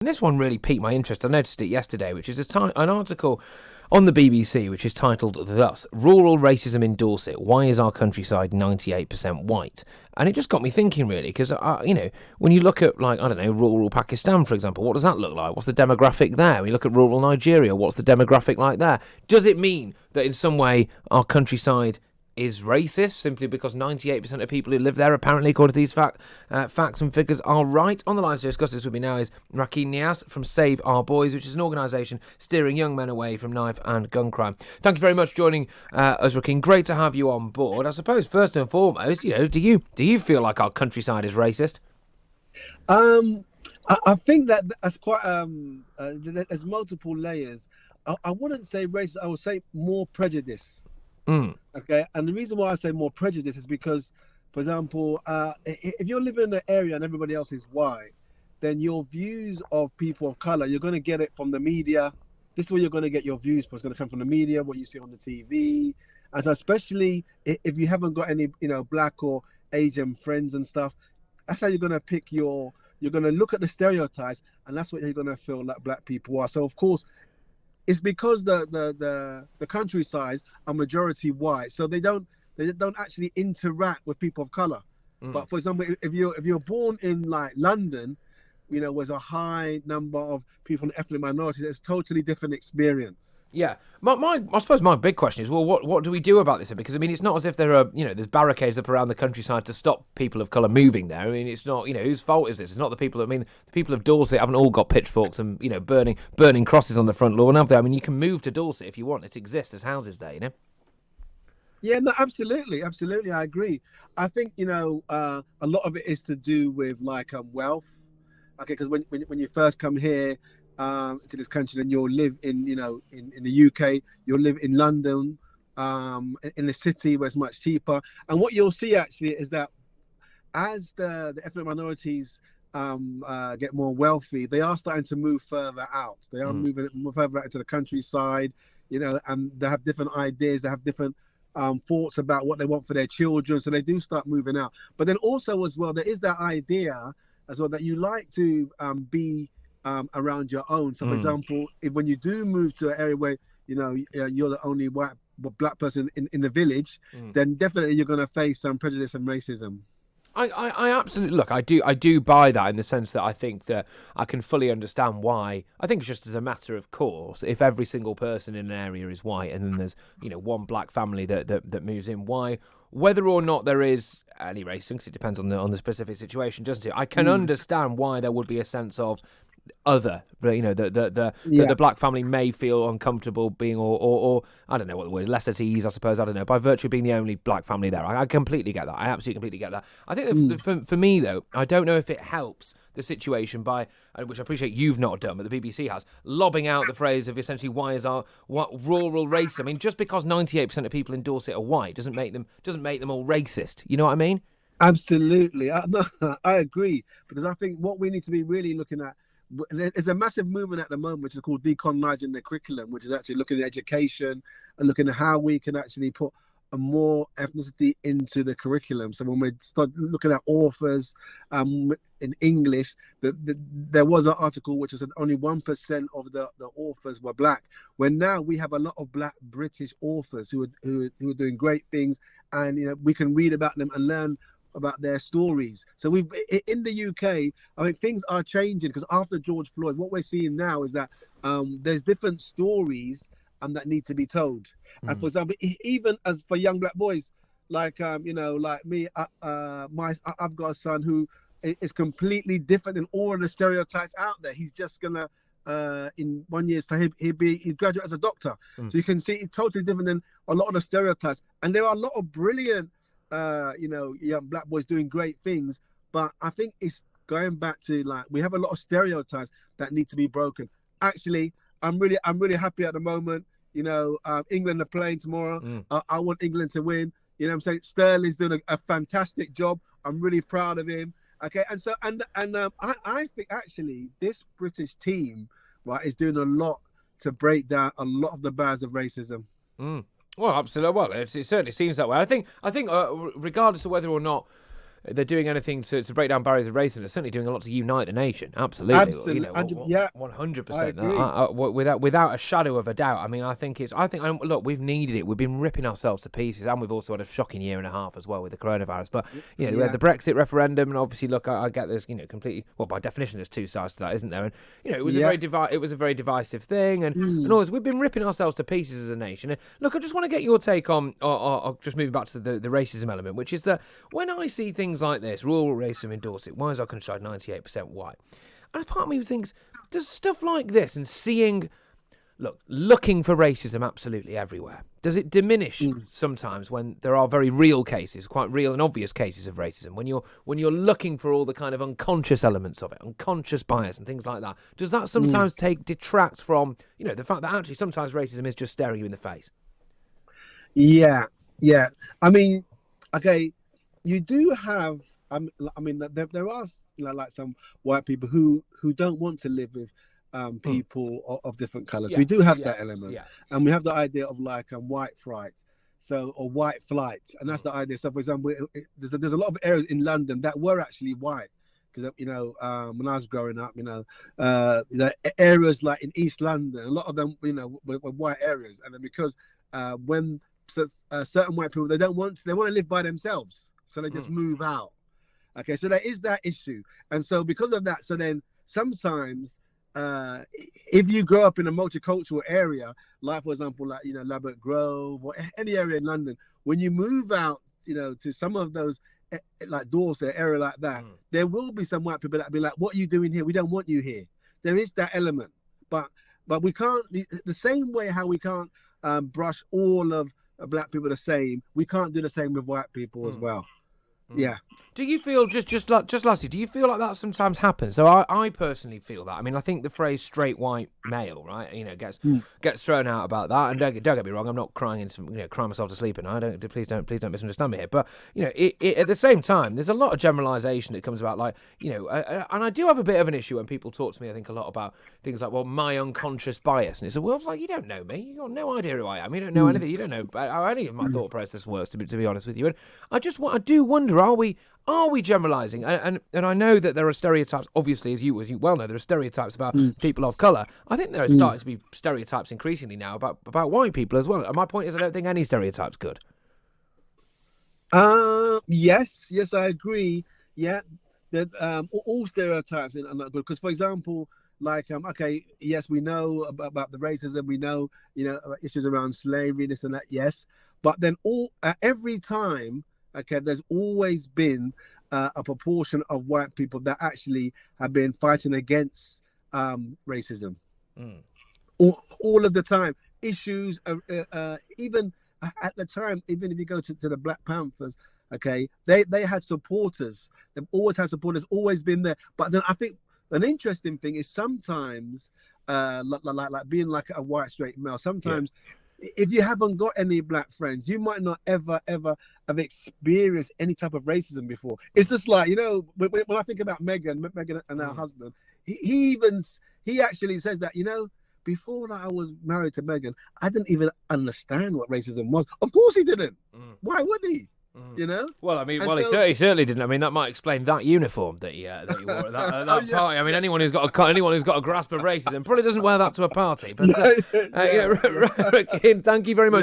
And this one really piqued my interest. I noticed it yesterday, which is an article on the BBC, which is titled thus: Rural Racism in Dorset. Why is our countryside 98% white? And it just got me thinking, really, because, when you look at, like, I don't know, rural Pakistan, for example, what does that look like? What's the demographic there? When you look at rural Nigeria, what's the demographic like there? Does it mean that in some way our countryside is racist simply because 98% of people who live there, apparently, according to these facts and figures, are right? On the line to discuss this with me now is Rakin Niass from Save Our Boyz, which is an organisation steering young men away from knife and gun crime. Thank you very much for joining us, Rakin. Great to have you on board. I suppose first and foremost, do you feel like our countryside is racist? I think that's quite there's multiple layers. I wouldn't say racist. I would say more prejudice. Okay, and the reason why I say more prejudice is because, for example, if you're living in an area and everybody else is white, then your views of people of color, you're going to get it from the media. This is where you're going to get your views from. It's going to come from the media, what you see on the TV, and so especially if you haven't got any, black or Asian friends and stuff, that's how you're going to pick you're going to look at the stereotypes, and that's what you're going to feel like black people are. So of course, it's because the countryside are majority white, so they don't actually interact with people of color. But for example, if you're born in like London, there's a high number of people from ethnic minorities. It's a totally different experience. Yeah, I suppose my big question is, well, what do we do about this? Because it's not as if there are there's barricades up around the countryside to stop people of colour moving there. It's not whose fault is this? It's not the people. The people of Dorset haven't all got pitchforks and burning crosses on the front lawn, have they? You can move to Dorset if you want. It exists. There's houses there, Yeah, no, absolutely, I agree. I think a lot of it is to do with like wealth. Okay, because when you first come here to this country, then you'll live in the UK, you'll live in London, in the city where it's much cheaper. And what you'll see actually is that as the ethnic minorities get more wealthy, they are starting to move further out. They are moving further out into the countryside, and they have different ideas, they have different thoughts about what they want for their children, so they do start moving out. But then also as well, there is that idea as well that you like to be around your own. So for example, when you do move to an area where you're the only black person in the village, then definitely you're going to face some prejudice and racism. I absolutely look. I do buy that in the sense that I think that I can fully understand why. I think it's just as a matter of course, if every single person in an area is white and then there's one black family that moves in, why, whether or not there is any racism, because it depends on the specific situation, doesn't it? I can understand why there would be a sense of other, the black family may feel uncomfortable being or I don't know what the word is, less at ease, I suppose, I don't know, by virtue of being the only black family there. I completely get that. I absolutely completely get that. I think that for me though, I don't know if it helps the situation by, which I appreciate you've not done, but the BBC has, lobbing out the phrase of essentially why is our rural race. Just because 98% of people in Dorset are white doesn't make them all racist. You know what I mean? Absolutely. I agree, because I think what we need to be really looking at, there's a massive movement at the moment which is called decolonizing the curriculum, which is actually looking at education and looking at how we can actually put a more ethnicity into the curriculum. So when we start looking at authors in English, there was an article which was that only 1% of the authors were black. When now we have a lot of black British authors who are doing great things, and we can read about them and learn about their stories. So we've in the UK, things are changing, because after George Floyd, what we're seeing now is that there's different stories that need to be told. And for example, even as for young black boys, like like me, I've got a son who is completely different than all of the stereotypes out there. He's just gonna in 1 year's time he'd graduate as a doctor. So you can see it's totally different than a lot of the stereotypes. And there are a lot of brilliant young black boys doing great things, but I think it's going back to, like, we have a lot of stereotypes that need to be broken. Actually, I'm really happy at the moment. England are playing tomorrow. I want England to win. I'm saying Sterling's doing a fantastic job. I'm really proud of him. Okay, and so I think actually this British team, right, is doing a lot to break down a lot of the barriers of racism. Well, absolutely. Well, it certainly seems that way. I think, regardless of whether or not they're doing anything to break down barriers of racism, they're certainly doing a lot to unite the nation. Absolutely, you know, 100%. Without a shadow of a doubt. I mean, look, we've needed it. We've been ripping ourselves to pieces, and we've also had a shocking year and a half as well with the coronavirus. But you know, we had the Brexit referendum, and obviously, look, I get there's, you know, completely, well, by definition, there's two sides to that, isn't there? And you know, it was a very divisive thing, and always we've been ripping ourselves to pieces as a nation. And look, I just want to get your take on, or just moving back to the racism element, which is that when I see things like this, rural racism in Dorset, why is our countryside 98% white? And a part of me thinks, does stuff like this and looking for racism absolutely everywhere, does it diminish sometimes when there are very real cases, quite real and obvious cases of racism, when you're looking for all the kind of unconscious elements of it, unconscious bias and things like that? Does that sometimes detract from, you know, the fact that actually sometimes racism is just staring you in the face? Yeah. I mean, okay, you do have. I mean, there are, you know, like some white people who don't want to live with people of different colours. So we do have that element, and we have the idea of like white fright, or white flight, and that's the idea. So, for example, there's a lot of areas in London that were actually white, because, you know, when I was growing up, you know, the areas like in East London, a lot of them, you know, were white areas, and then because when certain white people, they want to live by themselves, so they just move out. Okay, so there is that issue, and so because of that, so then sometimes if you grow up in a multicultural area, like for example, like, you know, Ladbroke Grove or any area in London, when you move out, you know, to some of those like Dorset area like that, there will be some white people that be like, "What are you doing here? We don't want you here." There is that element, but we can't, the same way how we can't brush all of black people the same, we can't do the same with white people as well. Yeah. Do you feel, just lastly, do you feel like that sometimes happens? So I personally feel that. I mean, I think the phrase "straight white male," right, you know, gets thrown out about that. And don't get me wrong, I'm not crying myself to sleep at night. Please don't misunderstand me here. But you know, at the same time, there's a lot of generalisation that comes about, like, you know, and I do have a bit of an issue when people talk to me, I think, a lot about things like, well, my unconscious bias, and it's well, it's like, you don't know me, you got no idea who I am, you don't know anything, you don't know how any of my thought process works, to be honest with you. And I do wonder, are we generalising? And I know that there are stereotypes, obviously, as you well know, there are stereotypes about people of colour. I think there are starting to be stereotypes increasingly now about white people as well. And my point is, I don't think any stereotype's good. Yes, I agree. Yeah, that all stereotypes are not good. Because, for example, like, okay, yes, we know about the racism, we know, you know, issues around slavery, this and that, yes. But then every time, okay, there's always been a proportion of white people that actually have been fighting against racism. All of the time. Issues, even at the time, even if you go to the Black Panthers, okay, they had supporters. They've always had supporters, always been there. But then I think an interesting thing is sometimes, like being like a white straight male, sometimes if you haven't got any black friends, you might not ever have experienced any type of racism before. It's just like, you know, when I think about Megan and her husband, he actually says that, you know, before that I was married to Megan, I didn't even understand what racism was. Of course he didn't. Why would he? You know? Well, I mean, he certainly didn't. I mean, that might explain that uniform that he wore at that party. I mean, anyone who's got a grasp of racism probably doesn't wear that to a party. But Rakin, thank you very much.